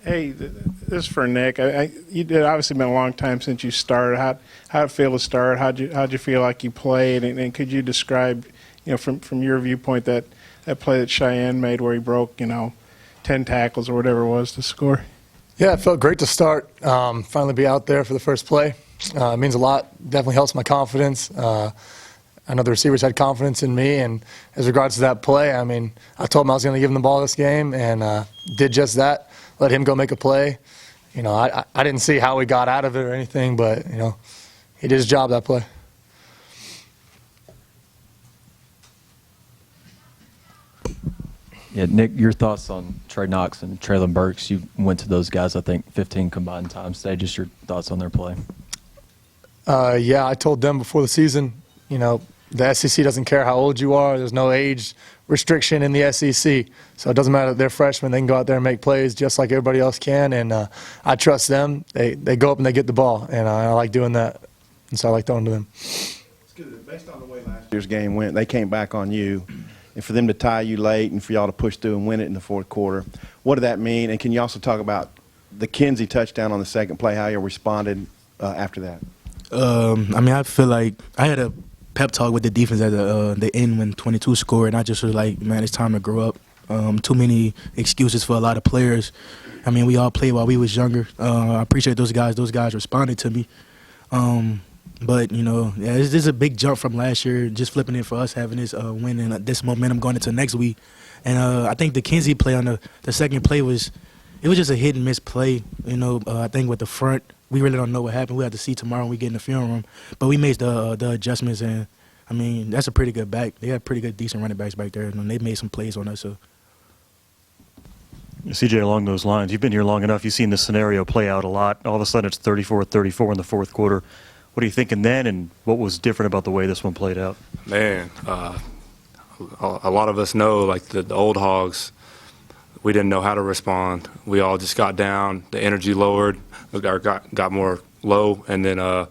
Hey, this is for Nick. You did obviously been a long time since you started. How'd it feel to start? How'd you feel like you played? And could you describe, from your viewpoint, that play that Cheyenne made where he broke, 10 tackles or whatever it was to score? Yeah, it felt great to start. Finally be out there for the first play. It means a lot. Definitely helps my confidence. I know the receivers had confidence in me, and as regards to that play, I told him I was going to give him the ball this game, and did just that. Let him go make a play. I didn't see how he got out of it or anything, but he did his job that play. Yeah, Nick, your thoughts on Trey Knox and Traylon Burks? You went to those guys, I think, 15 combined times today. Just your thoughts on their play. Yeah, I told them before the season, the SEC doesn't care how old you are. There's no age restriction in the SEC. So it doesn't matter that they're freshmen. They can go out there and make plays just like everybody else can. And I trust them. They go up and they get the ball. And I like doing that. And so I like throwing to them. Based on the way last year's game went, they came back on you. And for them to tie you late and for y'all to push through and win it in the fourth quarter, what did that mean? And can you also talk about the Kinsey touchdown on the second play, how you responded after that? I feel like I had a pep talk with the defense at the end when 22 scored, and I just was like, man, it's time to grow up. Too many excuses for a lot of players. We all played while we was younger. I appreciate those guys. Those guys responded to me. But, this is a big jump from last year, just flipping it for us, having this win and this momentum going into next week. And I think the Kinsey play on the second play was just a hit and miss play. I think with the front, we really don't know what happened. We have to see tomorrow when we get in the film room. But we made the adjustments, and, that's a pretty good back. They have pretty good, decent running backs back there, and they made some plays on us. So. CJ, along those lines, you've been here long enough. You've seen this scenario play out a lot. All of a sudden, it's 34-34 in the fourth quarter. What are you thinking then, and what was different about the way this one played out? Man, a lot of us know, like the old Hogs, we didn't know how to respond. We all just got down, the energy lowered, got more low, and then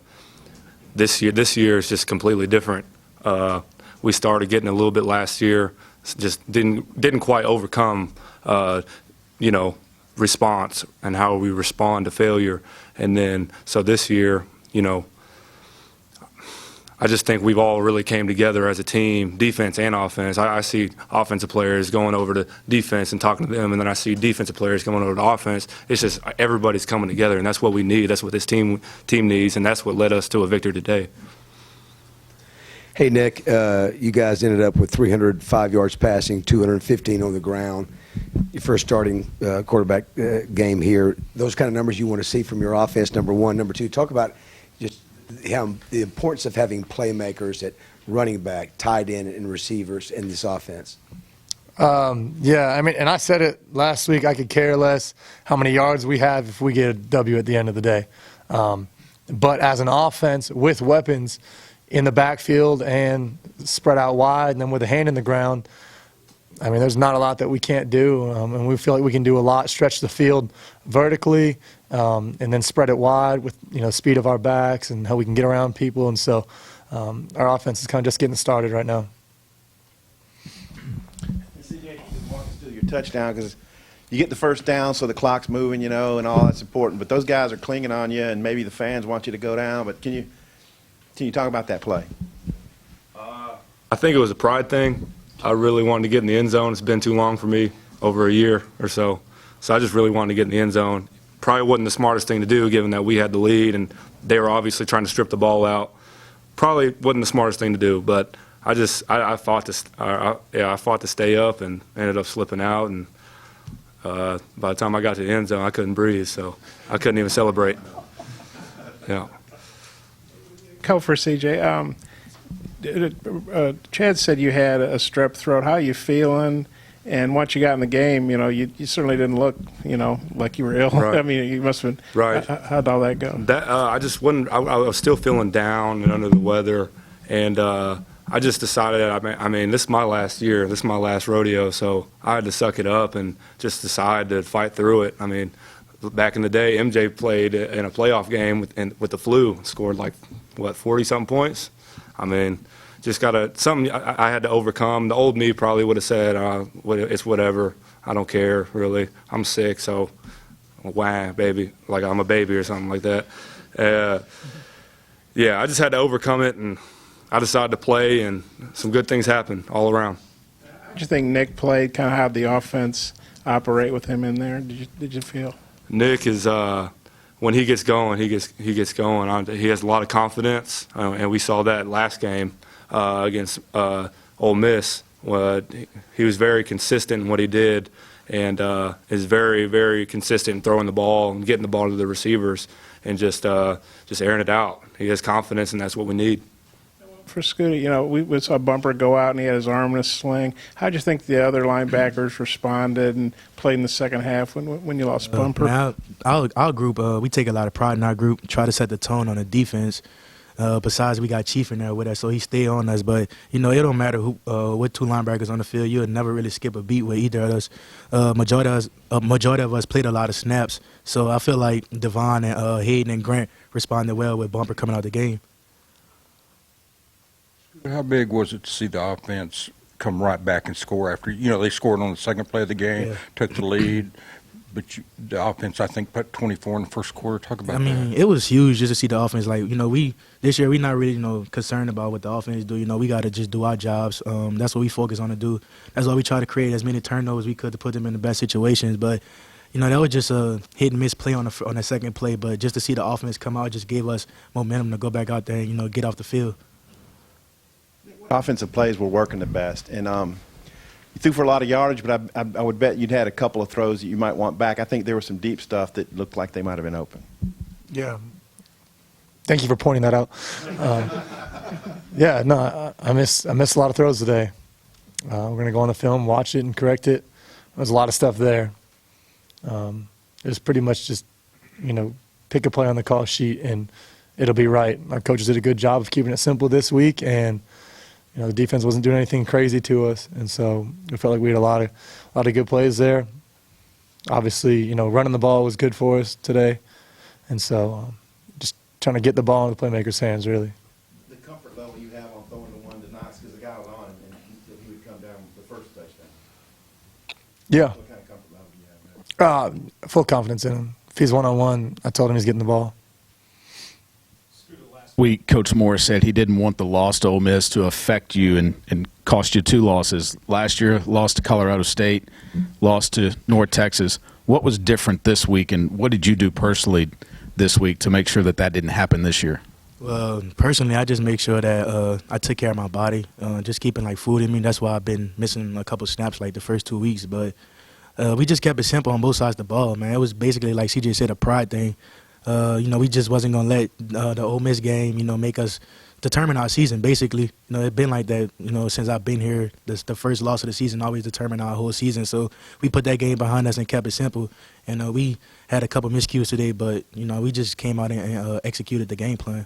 this year is just completely different. We started getting a little bit last year, just didn't quite overcome, response and how we respond to failure, and then so this year, I just think we've all really came together as a team, defense and offense. I see offensive players going over to defense and talking to them, and then I see defensive players going over to offense. It's just everybody's coming together, and that's what we need. That's what this team needs, and that's what led us to a victory today. Hey, Nick, you guys ended up with 305 yards passing, 215 on the ground. Your first starting quarterback game here. Those kind of numbers you want to see from your offense, number one. Number two, talk about just the importance of having playmakers at running back, tight end, and receivers in this offense. Yeah, and I said it last week, I could care less how many yards we have if we get a W at the end of the day. But as an offense with weapons in the backfield and spread out wide and then with a hand in the ground, there's not a lot that we can't do, and we feel like we can do a lot, stretch the field vertically, and then spread it wide with speed of our backs and how we can get around people. And so our offense is kind of just getting started right now. CJ, just walk us through your touchdown, because you get the first down, so the clock's moving, and all that's important. But those guys are clinging on you, and maybe the fans want you to go down. But can you talk about that play? I think it was a pride thing. I really wanted to get in the end zone. It's been too long for me, over a year or so. So I just really wanted to get in the end zone. Probably wasn't the smartest thing to do, given that we had the lead and they were obviously trying to strip the ball out. Probably wasn't the smartest thing to do, but I fought to stay up and ended up slipping out. And by the time I got to the end zone, I couldn't breathe, so I couldn't even celebrate. Yeah. Couple for CJ. Chad said you had a strep throat. How are you feeling? And once you got in the game, you certainly didn't look, like you were ill. Right. You must have been. Right. How'd all that go? I just wasn't. I was still feeling down and under the weather, and I just decided. This is my last year. This is my last rodeo, so I had to suck it up and just decide to fight through it. Back in the day, MJ played in a playoff game with the flu, scored 40-something points. Just something I had to overcome. The old me probably would have said, it's whatever. I don't care, really. I'm sick, so wah, baby, like I'm a baby or something like that. Yeah, I just had to overcome it, and I decided to play, and some good things happened all around. How did you think Nick played? Kind of how the offense operate with him in there? Did you feel? Nick is when he gets going, he gets going. He has a lot of confidence, and we saw that last game against Ole Miss. He was very consistent in what he did, and is very, very consistent in throwing the ball and getting the ball to the receivers and just airing it out. He has confidence, and that's what we need. For Scoota, we saw Bumper go out and he had his arm in a sling. How did you think the other linebackers responded and played in the second half when you lost Bumper? Our group, we take a lot of pride in our group, try to set the tone on the defense. Besides, we got Chief in there with us, so he stay on us. But, it don't matter what two linebackers on the field. You'll never really skip a beat with either of us. Majority of us played a lot of snaps. So I feel like Devon and Hayden and Grant responded well with Bumper coming out the game. How big was it to see the offense come right back and score after, they scored on the second play of the game, took the lead, but the offense, I think, put 24 in the first quarter. Talk about that. It was huge just to see the offense. Like, this year we're not really, concerned about what the offense do. We got to just do our jobs. That's what we focus on to do. That's why we try to create as many turnovers as we could to put them in the best situations. But, that was just a hit and miss play on the second play. But just to see the offense come out just gave us momentum to go back out there and, get off the field. Offensive plays were working the best, and you threw for a lot of yardage, but I would bet you'd had a couple of throws that you might want back. I think there was some deep stuff that looked like they might have been open. Yeah. Thank you for pointing that out. I missed a lot of throws today. We're going to go on the film, watch it, and correct it. There's a lot of stuff there. It was pretty much just, pick a play on the call sheet, and it'll be right. Our coaches did a good job of keeping it simple this week, and the defense wasn't doing anything crazy to us, and so we felt like we had a lot of good plays there. Obviously, running the ball was good for us today, and so just trying to get the ball in the playmakers' hands, really. The comfort level you have on throwing the one to Knox, because the guy was on him, and he would come down with the first touchdown. Yeah. What kind of comfort level do you have there? Full confidence in him. If he's one-on-one, I told him he's getting the ball. Week, Coach Morris said he didn't want the loss to Ole Miss to affect you and cost you 2 losses. Last year, lost to Colorado State, lost to North Texas. What was different this week, and what did you do personally this week to make sure that didn't happen this year? Well, personally, I just make sure that I took care of my body, just keeping food in me. That's why I've been missing a couple snaps the first 2 weeks. But we just kept it simple on both sides of the ball, man. It was basically, like CJ said, a pride thing. We just wasn't going to let the Ole Miss game, make us determine our season, basically. It's been like that, since I've been here. The first loss of the season always determined our whole season. So we put that game behind us and kept it simple. And we had a couple miscues today, but, we just came out and executed the game plan.